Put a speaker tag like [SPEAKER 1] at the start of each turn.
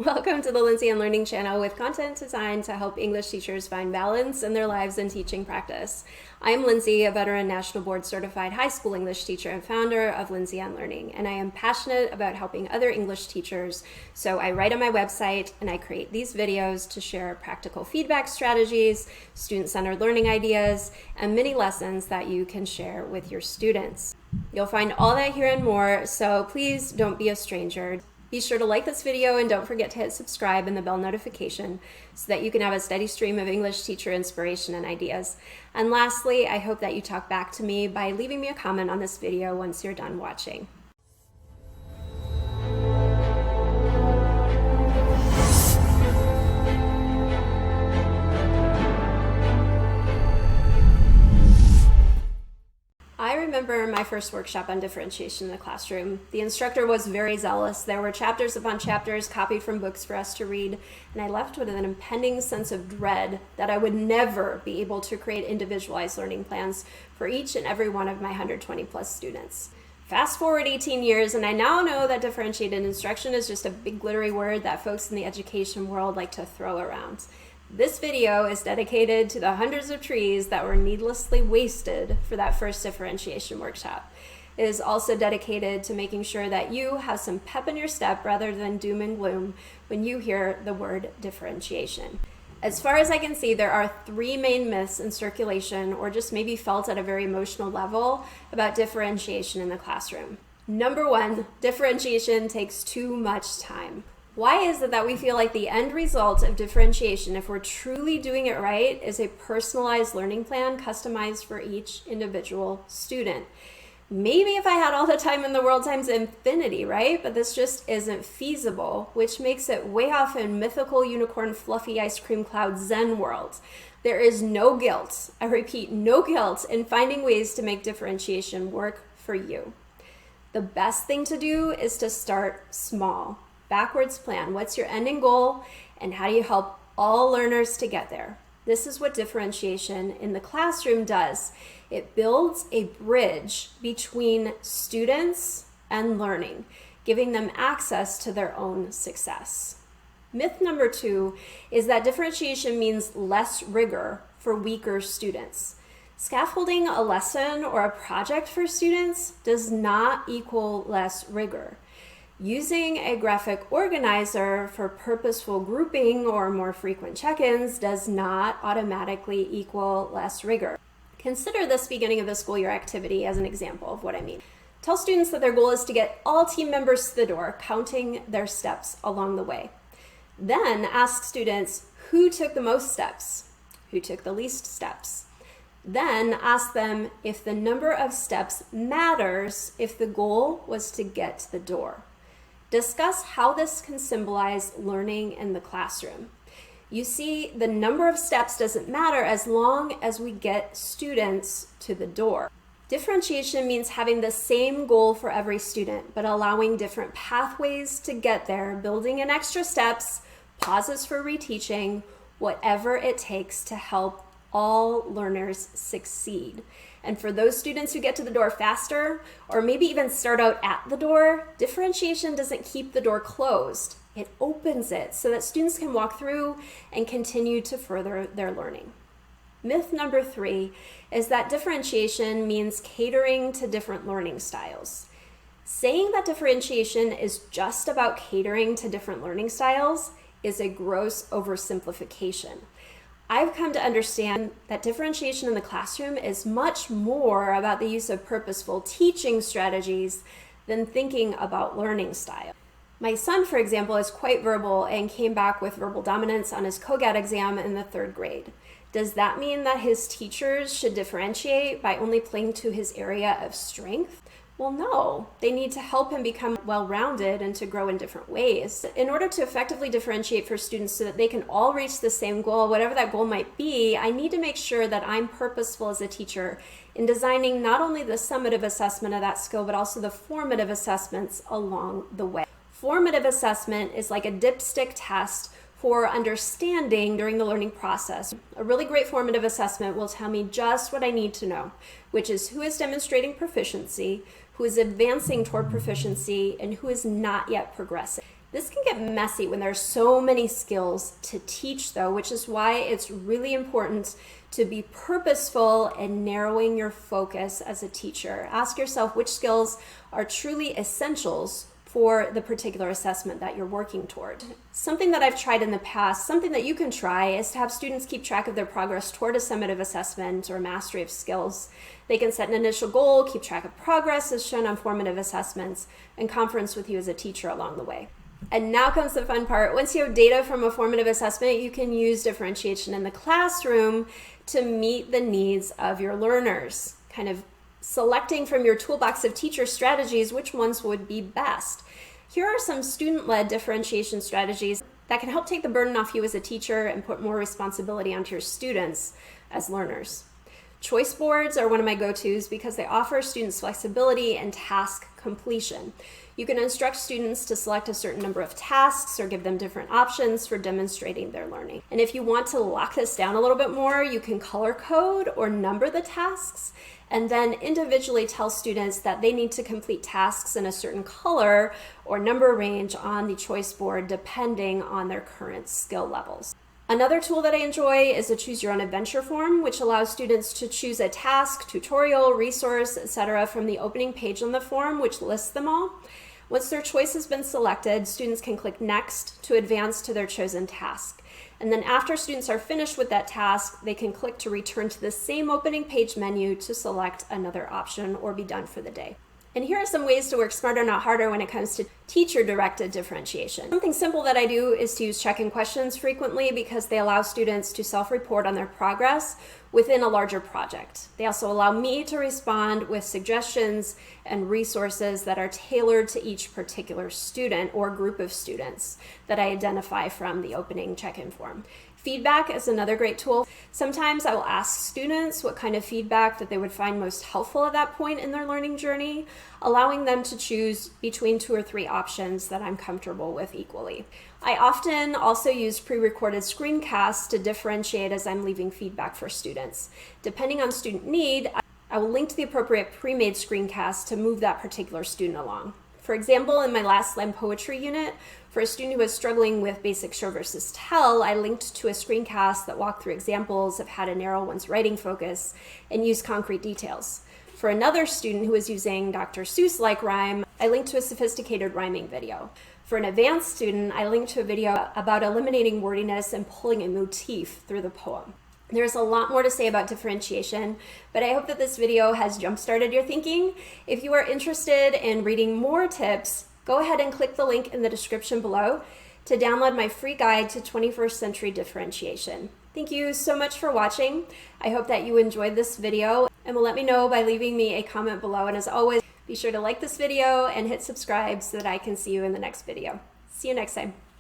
[SPEAKER 1] Welcome to the Lindsay and Learning channel with content designed to help English teachers find balance in their lives and teaching practice. I'm Lindsay, a veteran National Board Certified high school English teacher and founder of Lindsay and Learning, and I am passionate about helping other English teachers, so I write on my website and I create these videos to share practical feedback strategies, student-centered learning ideas, and mini lessons that you can share with your students. You'll find all that here and more, so please don't be a stranger. Be sure to like this video and don't forget to hit subscribe and the bell notification so that you can have a steady stream of English teacher inspiration and ideas. And lastly, I hope that you talk back to me by leaving me a comment on this video once you're done watching. I remember my first workshop on differentiation in the classroom. The instructor was very zealous. There were chapters upon chapters copied from books for us to read, and I left with an impending sense of dread that I would never be able to create individualized learning plans for each and every one of my 120 plus students. Fast forward 18 years, and I now know that differentiated instruction is just a big glittery word that folks in the education world like to throw around. This video is dedicated to the hundreds of trees that were needlessly wasted for that first differentiation workshop. It is also dedicated to making sure that you have some pep in your step rather than doom and gloom when you hear the word differentiation. As far as I can see, there are three main myths in circulation, or just maybe felt at a very emotional level, about differentiation in the classroom. Number one, differentiation takes too much time. Why is it that we feel like the end result of differentiation, if we're truly doing it right, is a personalized learning plan customized for each individual student? Maybe if I had all the time in the world times infinity, right? But this just isn't feasible, which makes it way off in mythical unicorn fluffy ice cream cloud Zen world. There is no guilt, I repeat, no guilt in finding ways to make differentiation work for you. The best thing to do is to start small. Backwards plan. What's your ending goal and how do you help all learners to get there? This is what differentiation in the classroom does. It builds a bridge between students and learning, giving them access to their own success. Myth number two is that differentiation means less rigor for weaker students. Scaffolding a lesson or a project for students does not equal less rigor. Using a graphic organizer for purposeful grouping or more frequent check-ins does not automatically equal less rigor. Consider this beginning of the school year activity as an example of what I mean. Tell students that their goal is to get all team members to the door, counting their steps along the way. Then ask students who took the most steps, who took the least steps. Then ask them if the number of steps matters if the goal was to get to the door. Discuss how this can symbolize learning in the classroom. You see, the number of steps doesn't matter as long as we get students to the door. Differentiation means having the same goal for every student, but allowing different pathways to get there, building in extra steps, pauses for reteaching, whatever it takes to help all learners succeed. And for those students who get to the door faster, or maybe even start out at the door, differentiation doesn't keep the door closed. It opens it so that students can walk through and continue to further their learning. Myth number three is that differentiation means catering to different learning styles. Saying that differentiation is just about catering to different learning styles is a gross oversimplification. I've come to understand that differentiation in the classroom is much more about the use of purposeful teaching strategies than thinking about learning style. My son, for example, is quite verbal and came back with verbal dominance on his COGAT exam in the 3rd grade. Does that mean that his teachers should differentiate by only playing to his area of strength? Well, no, they need to help him become well-rounded and to grow in different ways. In order to effectively differentiate for students so that they can all reach the same goal, whatever that goal might be, I need to make sure that I'm purposeful as a teacher in designing not only the summative assessment of that skill, but also the formative assessments along the way. Formative assessment is like a dipstick test for understanding during the learning process. A really great formative assessment will tell me just what I need to know, which is who is demonstrating proficiency, who is advancing toward proficiency, and who is not yet progressing. This can get messy when there's so many skills to teach though, which is why it's really important to be purposeful in narrowing your focus as a teacher. Ask yourself which skills are truly essentials for the particular assessment that you're working toward. Something that I've tried in the past, something that you can try, is to have students keep track of their progress toward a summative assessment or mastery of skills. They can set an initial goal, keep track of progress as shown on formative assessments, and conference with you as a teacher along the way. And now comes the fun part. Once you have data from a formative assessment, you can use differentiation in the classroom to meet the needs of your learners, kind of selecting from your toolbox of teacher strategies which ones would be best. Here are some student-led differentiation strategies that can help take the burden off you as a teacher and put more responsibility onto your students as learners. Choice boards are one of my go-tos because they offer students flexibility and task completion. You can instruct students to select a certain number of tasks or give them different options for demonstrating their learning. And if you want to lock this down a little bit more, you can color code or number the tasks and then individually tell students that they need to complete tasks in a certain color or number range on the choice board depending on their current skill levels. Another tool that I enjoy is a choose your own adventure form, which allows students to choose a task, tutorial, resource, etc. from the opening page on the form, which lists them all. Once their choice has been selected, students can click next to advance to their chosen task. And then after students are finished with that task, they can click to return to the same opening page menu to select another option or be done for the day. And here are some ways to work smarter, not harder when it comes to teacher-directed differentiation. Something simple that I do is to use check-in questions frequently because they allow students to self-report on their progress within a larger project. They also allow me to respond with suggestions and resources that are tailored to each particular student or group of students that I identify from the opening check-in form. Feedback is another great tool. Sometimes I will ask students what kind of feedback that they would find most helpful at that point in their learning journey, allowing them to choose between 2 or 3 options that I'm comfortable with equally. I often also use pre-recorded screencasts to differentiate as I'm leaving feedback for students. Depending on student need, I will link to the appropriate pre-made screencast to move that particular student along. For example, in my last slam poetry unit, for a student who was struggling with basic show versus tell, I linked to a screencast that walked through examples of how to narrow one's writing focus and use concrete details. For another student who was using Dr. Seuss-like rhyme, I linked to a sophisticated rhyming video. For an advanced student, I linked to a video about eliminating wordiness and pulling a motif through the poem. There's a lot more to say about differentiation, but I hope that this video has jump-started your thinking. If you are interested in reading more tips, go ahead and click the link in the description below to download my free guide to 21st century differentiation. Thank you so much for watching. I hope that you enjoyed this video and will let me know by leaving me a comment below. And as always, be sure to like this video and hit subscribe so that I can see you in the next video. See you next time.